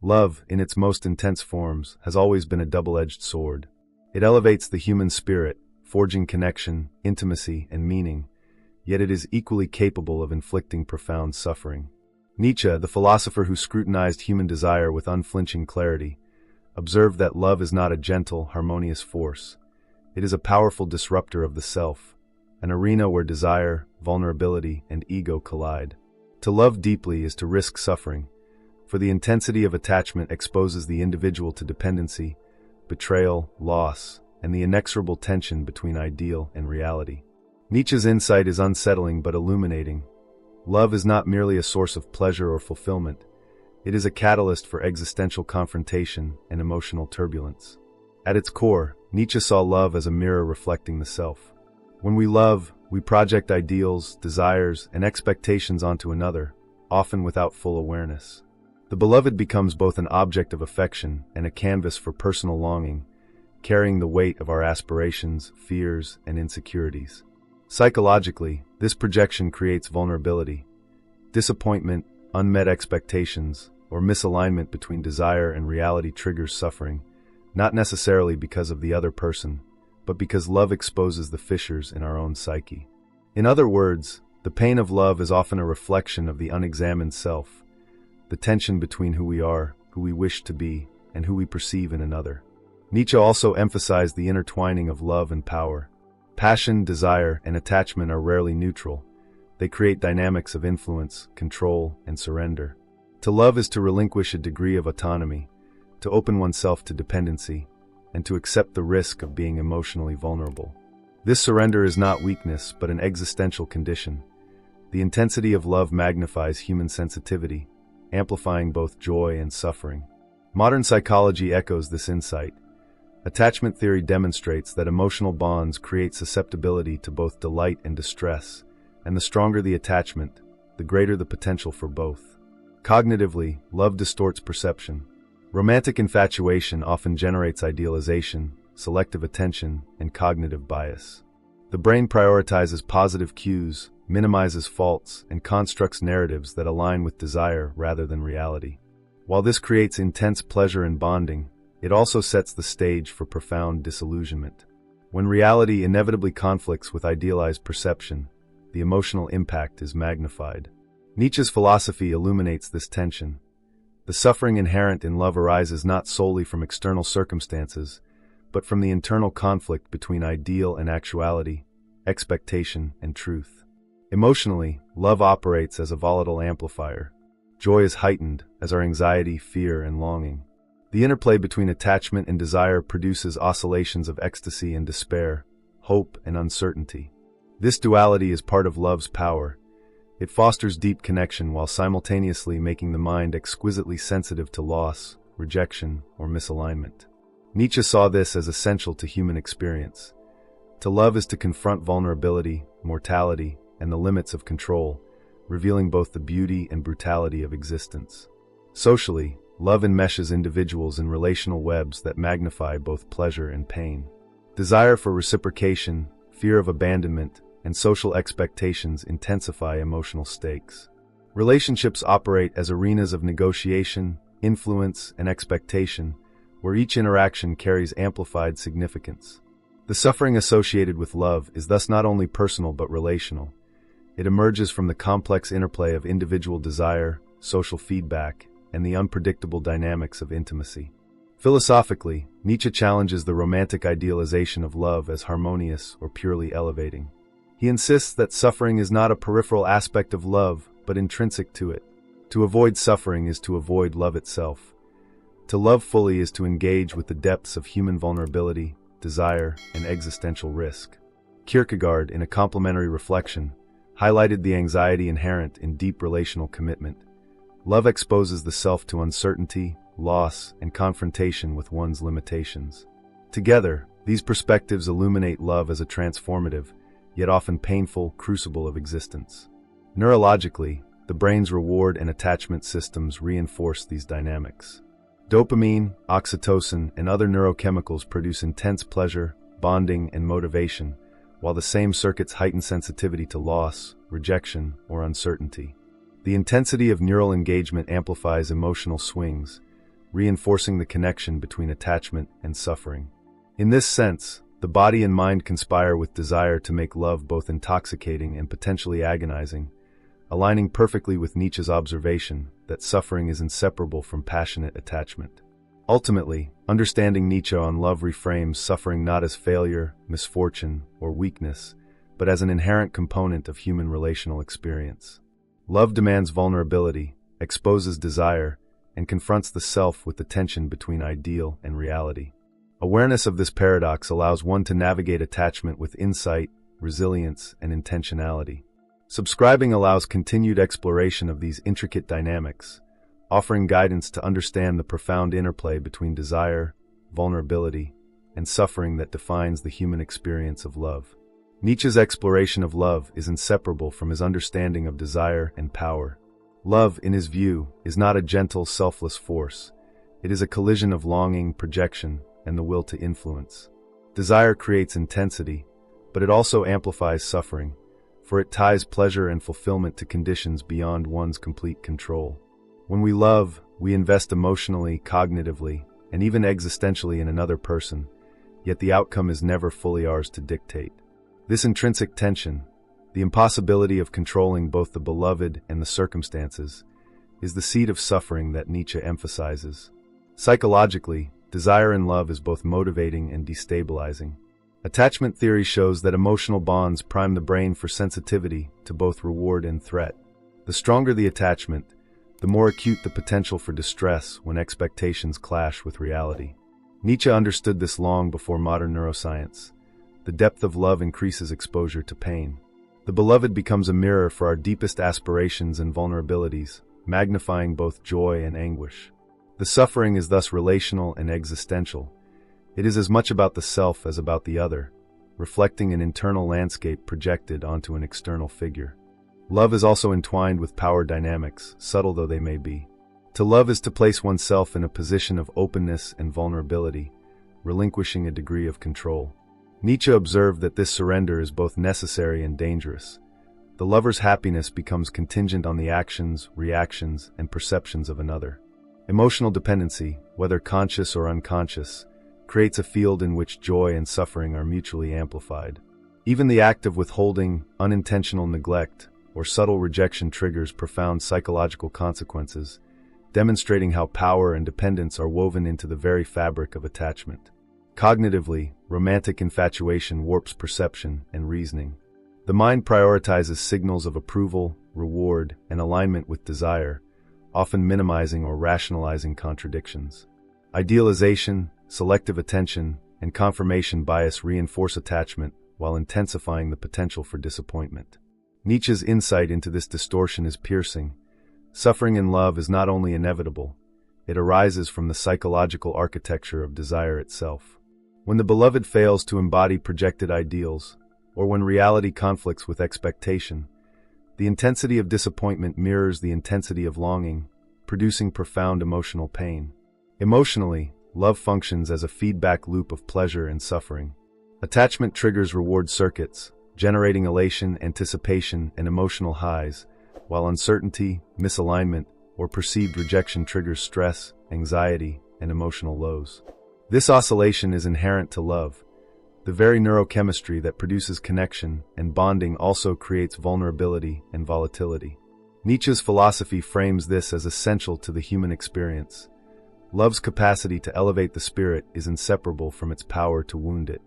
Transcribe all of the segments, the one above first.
Love, in its most intense forms, has always been a double-edged sword. It elevates the human spirit, forging connection, intimacy, and meaning, yet it is equally capable of inflicting profound suffering. Nietzsche, the philosopher who scrutinized human desire with unflinching clarity, observed that love is not a gentle, harmonious force. It is a powerful disruptor of the self, an arena where desire, vulnerability, and ego collide. To love deeply is to risk suffering, for the intensity of attachment exposes the individual to dependency, betrayal, loss, and the inexorable tension between ideal and reality. Nietzsche's insight is unsettling but illuminating. Love is not merely a source of pleasure or fulfillment. It is a catalyst for existential confrontation and emotional turbulence. At its core, Nietzsche saw love as a mirror reflecting the self. When we love, we project ideals, desires, and expectations onto another, often without full awareness. The beloved becomes both an object of affection and a canvas for personal longing, carrying the weight of our aspirations, fears, and insecurities. Psychologically, this projection creates vulnerability. Disappointment, unmet expectations, or misalignment between desire and reality triggers suffering, not necessarily because of the other person, but because love exposes the fissures in our own psyche. In other words, the pain of love is often a reflection of the unexamined self, the tension between who we are, who we wish to be, and who we perceive in another. Nietzsche also emphasized the intertwining of love and power. Passion, desire, and attachment are rarely neutral. They create dynamics of influence, control, and surrender. To love is to relinquish a degree of autonomy, to open oneself to dependency, and to accept the risk of being emotionally vulnerable. This surrender is not weakness, but an existential condition. The intensity of love magnifies human sensitivity, amplifying both joy and suffering. Modern psychology echoes this insight. Attachment theory demonstrates that emotional bonds create susceptibility to both delight and distress, and the stronger the attachment, the greater the potential for both. Cognitively, love distorts perception. Romantic infatuation often generates idealization, selective attention, and cognitive bias. The brain prioritizes positive cues, minimizes faults, and constructs narratives that align with desire rather than reality. While this creates intense pleasure and bonding, it also sets the stage for profound disillusionment. When reality inevitably conflicts with idealized perception, the emotional impact is magnified. Nietzsche's philosophy illuminates this tension. The suffering inherent in love arises not solely from external circumstances, but from the internal conflict between ideal and actuality, expectation and truth. Emotionally, love operates as a volatile amplifier. Joy is heightened as our anxiety, fear, and longing. The interplay between attachment and desire produces oscillations of ecstasy and despair, hope and uncertainty. This duality is part of love's power. It fosters deep connection while simultaneously making the mind exquisitely sensitive to loss, rejection, or misalignment. Nietzsche saw this as essential to human experience. To love is to confront vulnerability, mortality, and the limits of control, revealing both the beauty and brutality of existence. Socially, love enmeshes individuals in relational webs that magnify both pleasure and pain. Desire for reciprocation, fear of abandonment, and social expectations intensify emotional stakes. Relationships operate as arenas of negotiation, influence, and expectation, where each interaction carries amplified significance. The suffering associated with love is thus not only personal but relational. It emerges from the complex interplay of individual desire, social feedback, and the unpredictable dynamics of intimacy. Philosophically, Nietzsche challenges the romantic idealization of love as harmonious or purely elevating. He insists that suffering is not a peripheral aspect of love, but intrinsic to it. To avoid suffering is to avoid love itself. To love fully is to engage with the depths of human vulnerability, desire, and existential risk. Kierkegaard, in a complementary reflection, highlighted the anxiety inherent in deep relational commitment. Love exposes the self to uncertainty, loss, and confrontation with one's limitations. Together, these perspectives illuminate love as a transformative, yet often painful, crucible of existence. Neurologically, the brain's reward and attachment systems reinforce these dynamics. Dopamine, oxytocin, and other neurochemicals produce intense pleasure, bonding, and motivation, while the same circuits heighten sensitivity to loss, rejection, or uncertainty. The intensity of neural engagement amplifies emotional swings, reinforcing the connection between attachment and suffering. In this sense, the body and mind conspire with desire to make love both intoxicating and potentially agonizing, aligning perfectly with Nietzsche's observation that suffering is inseparable from passionate attachment. Ultimately, understanding Nietzsche on love reframes suffering not as failure, misfortune, or weakness, but as an inherent component of human relational experience. Love demands vulnerability, exposes desire, and confronts the self with the tension between ideal and reality. Awareness of this paradox allows one to navigate attachment with insight, resilience, and intentionality. Subscribing allows continued exploration of these intricate dynamics, offering guidance to understand the profound interplay between desire, vulnerability, and suffering that defines the human experience of love. Nietzsche's exploration of love is inseparable from his understanding of desire and power. Love, in his view, is not a gentle, selfless force. It is a collision of longing, projection, and the will to influence. Desire creates intensity, but it also amplifies suffering, for it ties pleasure and fulfillment to conditions beyond one's complete control. When we love, we invest emotionally, cognitively, and even existentially in another person, yet the outcome is never fully ours to dictate. This intrinsic tension, the impossibility of controlling both the beloved and the circumstances, is the seed of suffering that Nietzsche emphasizes. Psychologically, desire in love is both motivating and destabilizing. Attachment theory shows that emotional bonds prime the brain for sensitivity to both reward and threat. The stronger the attachment, the more acute the potential for distress when expectations clash with reality. Nietzsche understood this long before modern neuroscience. The depth of love increases exposure to pain. The beloved becomes a mirror for our deepest aspirations and vulnerabilities, magnifying both joy and anguish. The suffering is thus relational and existential. It is as much about the self as about the other, reflecting an internal landscape projected onto an external figure. Love is also entwined with power dynamics, subtle though they may be. To love is to place oneself in a position of openness and vulnerability, relinquishing a degree of control. Nietzsche observed that this surrender is both necessary and dangerous. The lover's happiness becomes contingent on the actions, reactions, and perceptions of another. Emotional dependency, whether conscious or unconscious, creates a field in which joy and suffering are mutually amplified. Even the act of withholding, unintentional neglect, or subtle rejection triggers profound psychological consequences, demonstrating how power and dependence are woven into the very fabric of attachment. Cognitively, romantic infatuation warps perception and reasoning. The mind prioritizes signals of approval, reward, and alignment with desire, often minimizing or rationalizing contradictions. Idealization, selective attention, and confirmation bias reinforce attachment while intensifying the potential for disappointment. Nietzsche's insight into this distortion is piercing. Suffering in love is not only inevitable, it arises from the psychological architecture of desire itself. When the beloved fails to embody projected ideals, or when reality conflicts with expectation, the intensity of disappointment mirrors the intensity of longing, producing profound emotional pain. Emotionally, love functions as a feedback loop of pleasure and suffering. Attachment triggers reward circuits, generating elation, anticipation, and emotional highs, while uncertainty, misalignment, or perceived rejection triggers stress, anxiety, and emotional lows. This oscillation is inherent to love. The very neurochemistry that produces connection and bonding also creates vulnerability and volatility. Nietzsche's philosophy frames this as essential to the human experience. Love's capacity to elevate the spirit is inseparable from its power to wound it.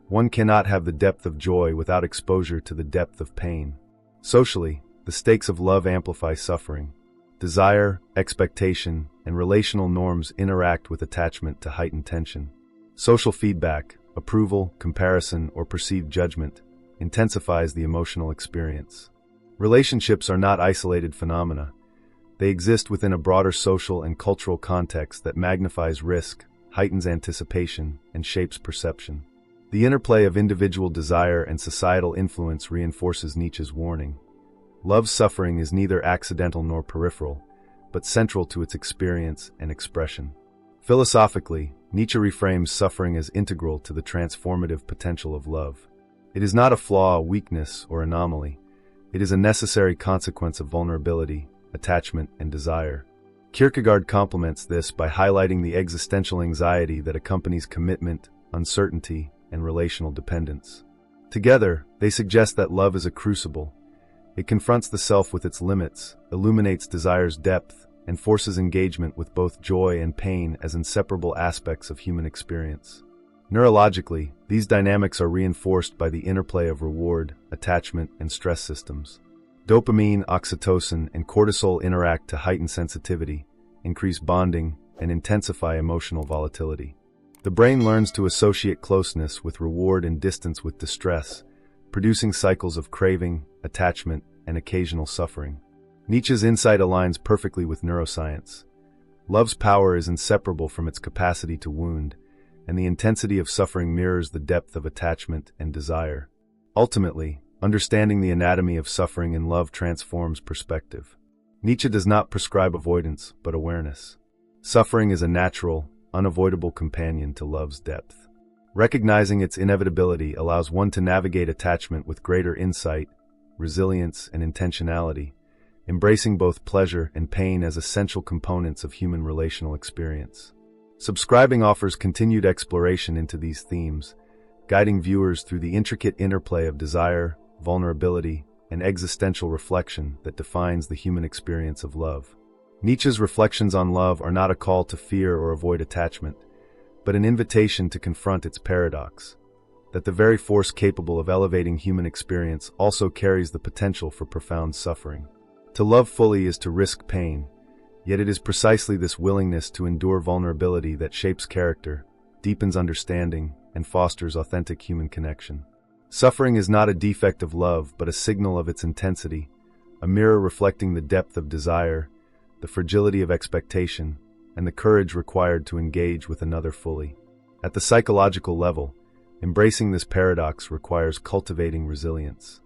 One cannot have the depth of joy without exposure to the depth of pain. Socially, the stakes of love amplify suffering. Desire, expectation, and relational norms interact with attachment to heighten tension. Social feedback, approval, comparison, or perceived judgment intensifies the emotional experience. Relationships are not isolated phenomena. They exist within a broader social and cultural context that magnifies risk, heightens anticipation, and shapes perception. The interplay of individual desire and societal influence reinforces Nietzsche's warning. Love's suffering is neither accidental nor peripheral, but central to its experience and expression. Philosophically, Nietzsche reframes suffering as integral to the transformative potential of love. It is not a flaw, weakness, or anomaly. It is a necessary consequence of vulnerability, attachment, and desire. Kierkegaard complements this by highlighting the existential anxiety that accompanies commitment, uncertainty, and relational dependence. Together, they suggest that love is a crucible. It confronts the self with its limits, illuminates desire's depth, and forces engagement with both joy and pain as inseparable aspects of human experience. Neurologically, these dynamics are reinforced by the interplay of reward, attachment, and stress systems. Dopamine, oxytocin, and cortisol interact to heighten sensitivity, increase bonding, and intensify emotional volatility. The brain learns to associate closeness with reward and distance with distress, producing cycles of craving, attachment, and occasional suffering. Nietzsche's insight aligns perfectly with neuroscience. Love's power is inseparable from its capacity to wound, and the intensity of suffering mirrors the depth of attachment and desire. Ultimately, understanding the anatomy of suffering in love transforms perspective. Nietzsche does not prescribe avoidance, but awareness. Suffering is a natural, unavoidable companion to love's depth. Recognizing its inevitability allows one to navigate attachment with greater insight, resilience, and intentionality, embracing both pleasure and pain as essential components of human relational experience. Subscribing offers continued exploration into these themes, guiding viewers through the intricate interplay of desire, vulnerability, and existential reflection that defines the human experience of love. Nietzsche's reflections on love are not a call to fear or avoid attachment, but an invitation to confront its paradox, that the very force capable of elevating human experience also carries the potential for profound suffering. To love fully is to risk pain, yet it is precisely this willingness to endure vulnerability that shapes character, deepens understanding, and fosters authentic human connection. Suffering is not a defect of love, but a signal of its intensity, a mirror reflecting the depth of desire, the fragility of expectation, and the courage required to engage with another fully. At the psychological level, embracing this paradox requires cultivating resilience.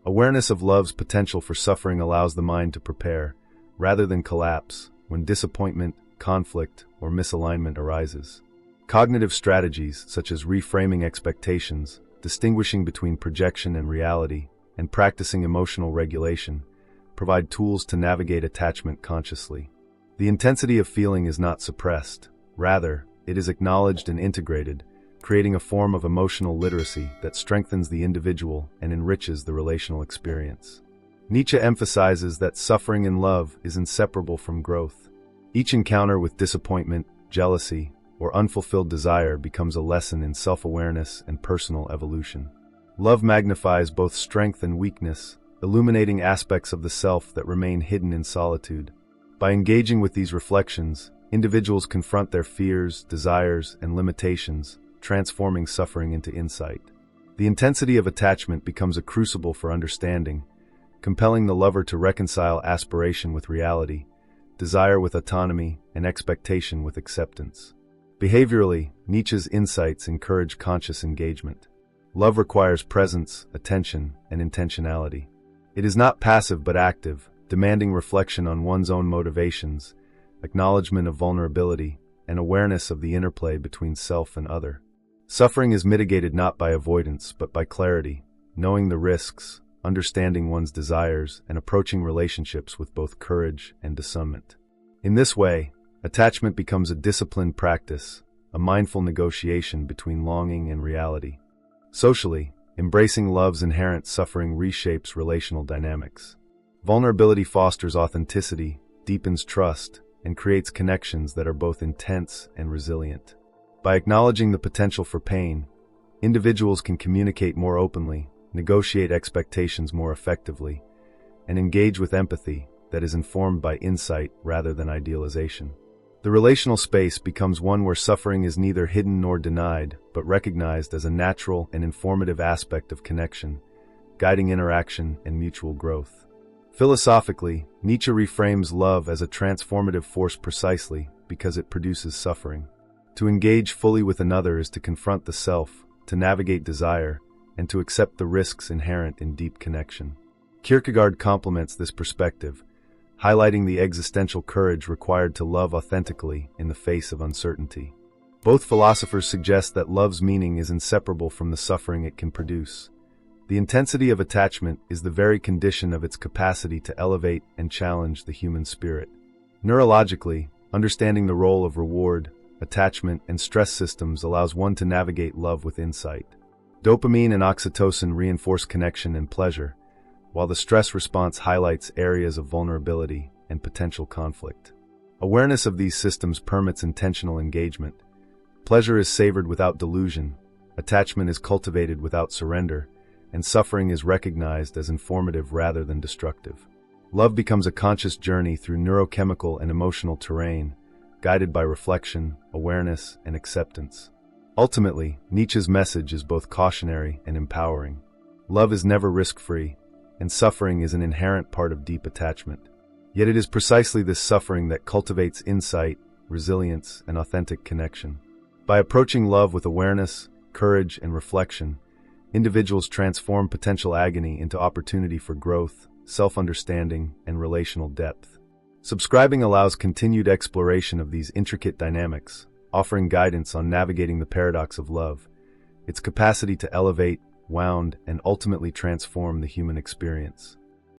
Awareness of love's potential for suffering allows the mind to prepare, rather than collapse, when disappointment, conflict, or misalignment arises. Cognitive strategies, such as reframing expectations, distinguishing between projection and reality, and practicing emotional regulation, provide tools to navigate attachment consciously. The intensity of feeling is not suppressed. Rather, it is acknowledged and integrated, creating a form of emotional literacy that strengthens the individual and enriches the relational experience. Nietzsche emphasizes that suffering in love is inseparable from growth. Each encounter with disappointment, jealousy, or unfulfilled desire becomes a lesson in self-awareness and personal evolution. Love magnifies both strength and weakness, illuminating aspects of the self that remain hidden in solitude. By engaging with these reflections, individuals confront their fears, desires, and limitations, transforming suffering into insight. The intensity of attachment becomes a crucible for understanding, compelling the lover to reconcile aspiration with reality, desire with autonomy, and expectation with acceptance. Behaviorally, Nietzsche's insights encourage conscious engagement. Love requires presence, attention, and intentionality. It is not passive but active, demanding reflection on one's own motivations, acknowledgement of vulnerability, and awareness of the interplay between self and other. Suffering is mitigated not by avoidance but by clarity, knowing the risks, understanding one's desires, and approaching relationships with both courage and discernment. In this way, attachment becomes a disciplined practice, a mindful negotiation between longing and reality. Socially, embracing love's inherent suffering reshapes relational dynamics. Vulnerability fosters authenticity, deepens trust, and creates connections that are both intense and resilient. By acknowledging the potential for pain, individuals can communicate more openly, negotiate expectations more effectively, and engage with empathy that is informed by insight rather than idealization. The relational space becomes one where suffering is neither hidden nor denied, but recognized as a natural and informative aspect of connection, guiding interaction and mutual growth. Philosophically, Nietzsche reframes love as a transformative force precisely because it produces suffering. To engage fully with another is to confront the self, to navigate desire, and to accept the risks inherent in deep connection. Kierkegaard complements this perspective, highlighting the existential courage required to love authentically in the face of uncertainty. Both philosophers suggest that love's meaning is inseparable from the suffering it can produce. The intensity of attachment is the very condition of its capacity to elevate and challenge the human spirit. Neurologically, understanding the role of reward, attachment, and stress systems allows one to navigate love with insight. Dopamine and oxytocin reinforce connection and pleasure, while the stress response highlights areas of vulnerability and potential conflict. Awareness of these systems permits intentional engagement. Pleasure is savored without delusion, attachment is cultivated without surrender, and suffering is recognized as informative rather than destructive. Love becomes a conscious journey through neurochemical and emotional terrain, guided by reflection, awareness, and acceptance. Ultimately, Nietzsche's message is both cautionary and empowering. Love is never risk-free, and suffering is an inherent part of deep attachment. Yet it is precisely this suffering that cultivates insight, resilience, and authentic connection. By approaching love with awareness, courage, and reflection, individuals transform potential agony into opportunity for growth, self-understanding, and relational depth. Subscribing allows continued exploration of these intricate dynamics, offering guidance on navigating the paradox of love, its capacity to elevate, wound, and ultimately transform the human experience.